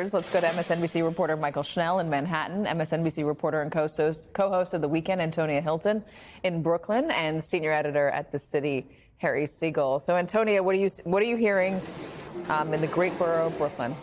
Let's go to MSNBC reporter Michael Schnell in Manhattan, MSNBC reporter and co-host of The Weekend, Antonia Hilton in Brooklyn, and senior editor at The City, Harry Siegel. So, Antonia, what are you hearing in the great borough of Brooklyn?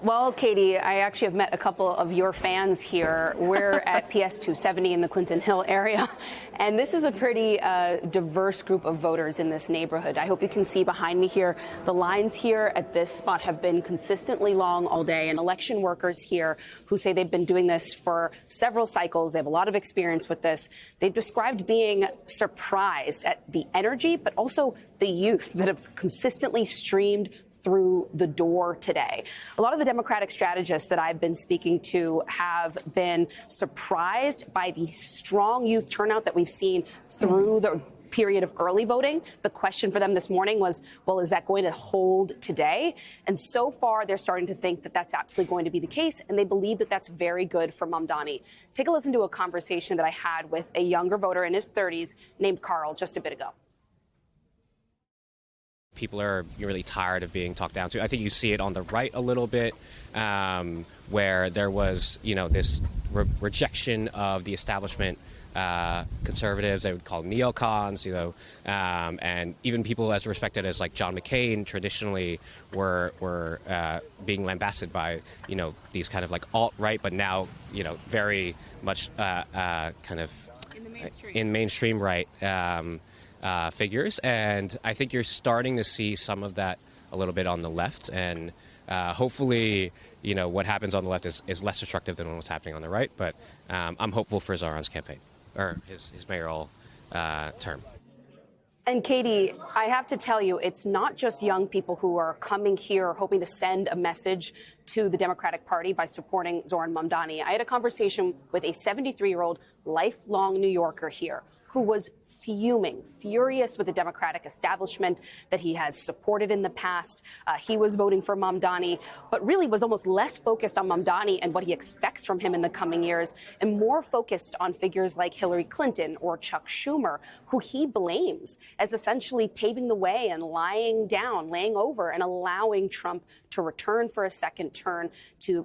Well, Katie, I actually have met a couple of your fans here. We're at PS 270 in the Clinton Hill area, and this is a pretty diverse group of voters in this neighborhood. I hope you can see behind me here, the lines here at this spot have been consistently long all day, and election workers here who say they've been doing this for several cycles, they have a lot of experience with this, they've described being surprised at the energy, but also the youth that have consistently streamed through the door today. A lot of the Democratic strategists that I've been speaking to have been surprised by the strong youth turnout that we've seen through the period of early voting. The question for them this morning was, well, is that going to hold today? And so far, they're starting to think that that's absolutely going to be the case, and they believe that that's very good for Mamdani. Take a listen to a conversation that I had with a younger voter in his 30s named Carl just a bit ago. People are really tired of being talked down to. I think you see it on the right a little bit, where there was, this rejection of the establishment conservatives. They would call neocons, and even people as respected as like John McCain traditionally were being lambasted by, these kind of like alt-right, but now, very much kind of in mainstream right. Figures, and I think you're starting to see some of that a little bit on the left, and hopefully, what happens on the left is less destructive than what's happening on the right, but I'm hopeful for Zohran's campaign, or his mayoral term. And Katie, I have to tell you, it's not just young people who are coming here hoping to send a message to the Democratic Party by supporting Zohran Mamdani. I had a conversation with a 73-year-old lifelong New Yorker here who was furious with the Democratic establishment that he has supported in the past. He was voting for Mamdani, but really was almost less focused on Mamdani and what he expects from him in the coming years, and more focused on figures like Hillary Clinton or Chuck Schumer, who he blames as essentially paving the way and laying over and allowing Trump to return for a second term,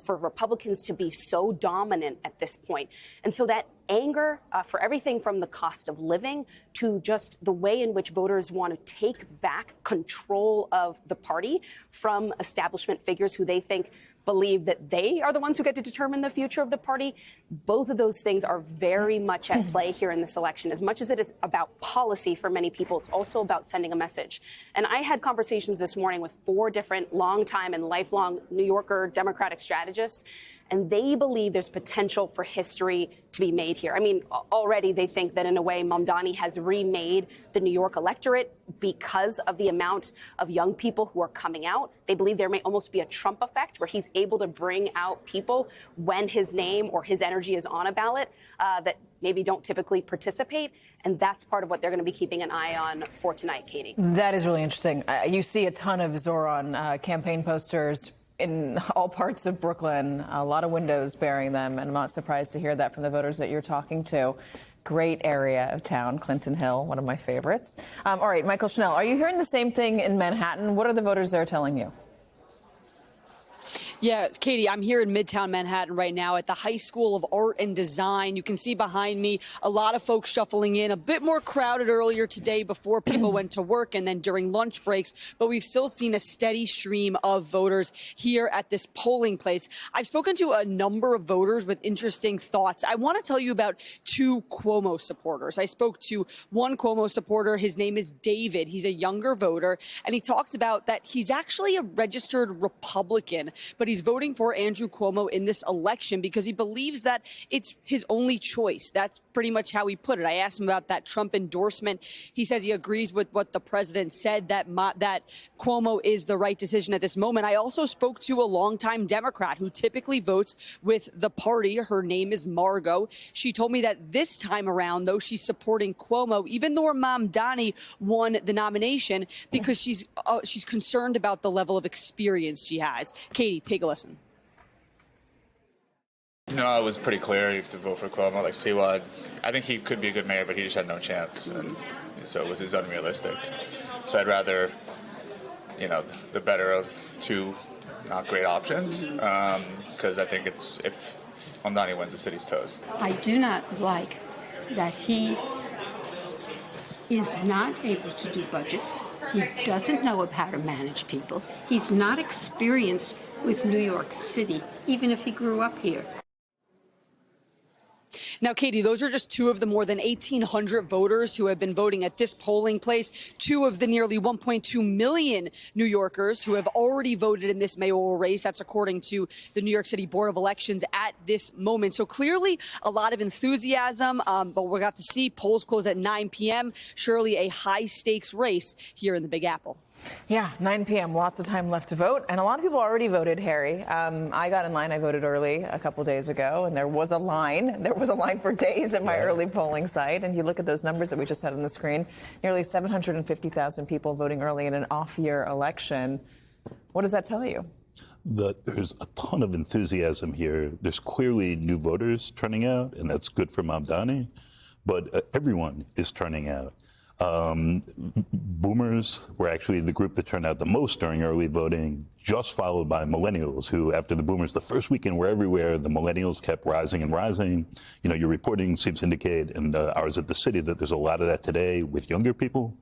for Republicans to be so dominant at this point. And so that anger for everything from the cost of living to just the way in which voters want to take back control of the party from establishment figures who they think believe that they are the ones who get to determine the future of the party. Both of those things are very much at play here in this election. As much as it is about policy for many people, it's also about sending a message. And I had conversations this morning with 4 different longtime and lifelong New Yorker Democratic strategists, and they believe there's potential for history to be made here. I mean, already they think that in a way Mamdani has remade the New York electorate because of the amount of young people who are coming out. They believe there may almost be a Trump effect where he's able to bring out people when his name or his energy is on a ballot that maybe don't typically participate. And that's part of what they're going to be keeping an eye on for tonight, Katie. That is really interesting. You see a ton of Zohran campaign posters in all parts of Brooklyn, a lot of windows bearing them, and I'm not surprised to hear that from the voters that you're talking to. Great area of town, Clinton Hill, one of my favorites. All right, Michael Schnell, are you hearing the same thing in Manhattan? What are the voters there telling you? Yeah, Katie, I'm here in Midtown Manhattan right now at the High School of Art and Design. You can see behind me a lot of folks shuffling in, a bit more crowded earlier today before people went to work and then during lunch breaks. But we've still seen a steady stream of voters here at this polling place. I've spoken to a number of voters with interesting thoughts. I want to tell you about 2 Cuomo supporters. I spoke to one Cuomo supporter. His name is David. He's a younger voter, and he talked about that he's actually a registered Republican, but he's voting for Andrew Cuomo in this election because he believes that it's his only choice. That's pretty much how he put it. I asked him about that Trump endorsement. He says he agrees with what the president said, that Cuomo is the right decision at this moment. I also spoke to a longtime Democrat who typically votes with the party. Her name is Margot. She told me that this time around, though, she's supporting Cuomo, even though Mamdani won the nomination, because she's concerned about the level of experience she has. Katie, take a listen. No, it was pretty clear you have to vote for Cuomo. Like Siwad, I think he could be a good mayor, but he just had no chance, and so it was unrealistic. So I'd rather, the better of 2 not great options because I think if Mamdani wins, the city's toast. I do not like that he is not able to do budgets. He doesn't know how to manage people. He's not experienced with New York City, even if he grew up here. Now, Katie, those are just two of the more than 1,800 voters who have been voting at this polling place, two of the nearly 1.2 million New Yorkers who have already voted in this mayoral race. That's according to the New York City Board of Elections at this moment. So clearly a lot of enthusiasm, but we got to see polls close at 9 p.m. Surely a high stakes race here in the Big Apple. Yeah, 9 p.m. Lots of time left to vote. And a lot of people already voted, Harry. I got in line. I voted early a couple days ago, and there was a line. There was a line for days at my early polling site. And you look at those numbers that we just had on the screen, nearly 750,000 people voting early in an off-year election. What does that tell you? There's a ton of enthusiasm here. There's clearly new voters turning out, and that's good for Mamdani. But everyone is turning out. Boomers were actually the group that turned out the most during early voting, just followed by millennials, who after the boomers, the first weekend were everywhere. The millennials kept rising and rising. You know, your reporting seems to indicate, and ours at the city, that there's a lot of that today with younger people.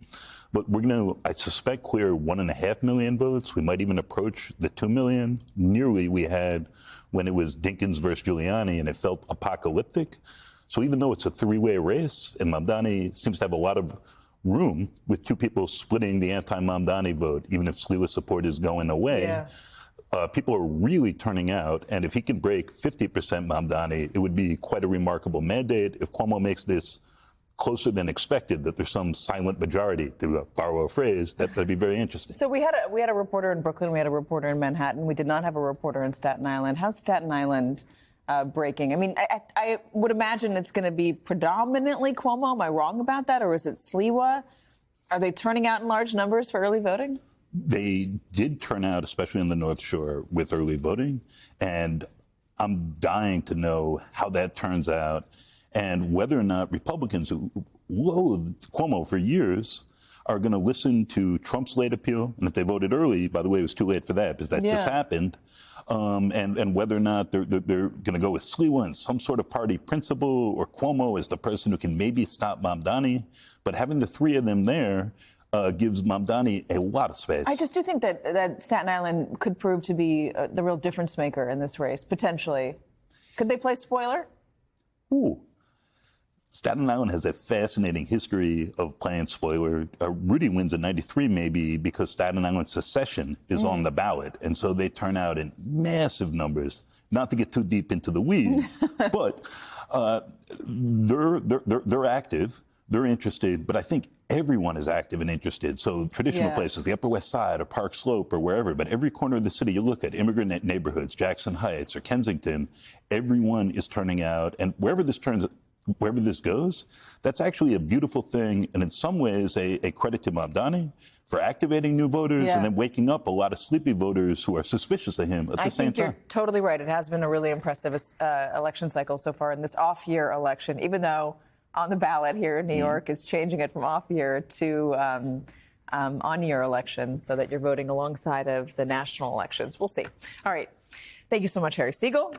But we're going to, I suspect, clear 1.5 million votes. We might even approach the 2 million. Nearly we had when it was Dinkins versus Giuliani, and it felt apocalyptic. So even though it's a three-way race, and Mamdani seems to have a lot of room with two people splitting the anti-Mamdani vote, even if Sliwa support is going away, people are really turning out. And if he can break 50% Mamdani, it would be quite a remarkable mandate. If Cuomo makes this closer than expected, that there's some silent majority, to borrow a phrase, that'd be very interesting. So we had a reporter in Brooklyn, we had a reporter in Manhattan. We did not have a reporter in Staten Island. How's Staten Island breaking? I mean, I would imagine it's going to be predominantly Cuomo. Am I wrong about that? Or is it Sliwa? Are they turning out in large numbers for early voting? They did turn out, especially in the North Shore, with early voting. And I'm dying to know how that turns out and whether or not Republicans who loathed Cuomo for years are going to listen to Trump's late appeal. And if they voted early, by the way, it was too late for that because that just happened. And whether or not they're going to go with Sliwa and some sort of party principle, or Cuomo is the person who can maybe stop Mamdani. But having the three of them there gives Mamdani a lot of space. I just do think that Staten Island could prove to be the real difference maker in this race, potentially. Could they play spoiler? Ooh. Staten Island has a fascinating history of playing spoiler. Rudy wins in '93 maybe because Staten Island secession is on the ballot. And so they turn out in massive numbers. Not to get too deep into the weeds, but they're active. They're interested. But I think everyone is active and interested. So traditional places, the Upper West Side or Park Slope or wherever, but every corner of the city you look at, immigrant neighborhoods, Jackson Heights or Kensington, everyone is turning out. And wherever this goes, that's actually a beautiful thing, and in some ways a credit to Mamdani for activating new voters and then waking up a lot of sleepy voters who are suspicious of him at the same time. I think you're totally right. It has been a really impressive election cycle so far in this off-year election, even though on the ballot here in New York is changing it from off-year to on-year elections so that you're voting alongside of the national elections. We'll see. All right. Thank you so much, Harry Siegel.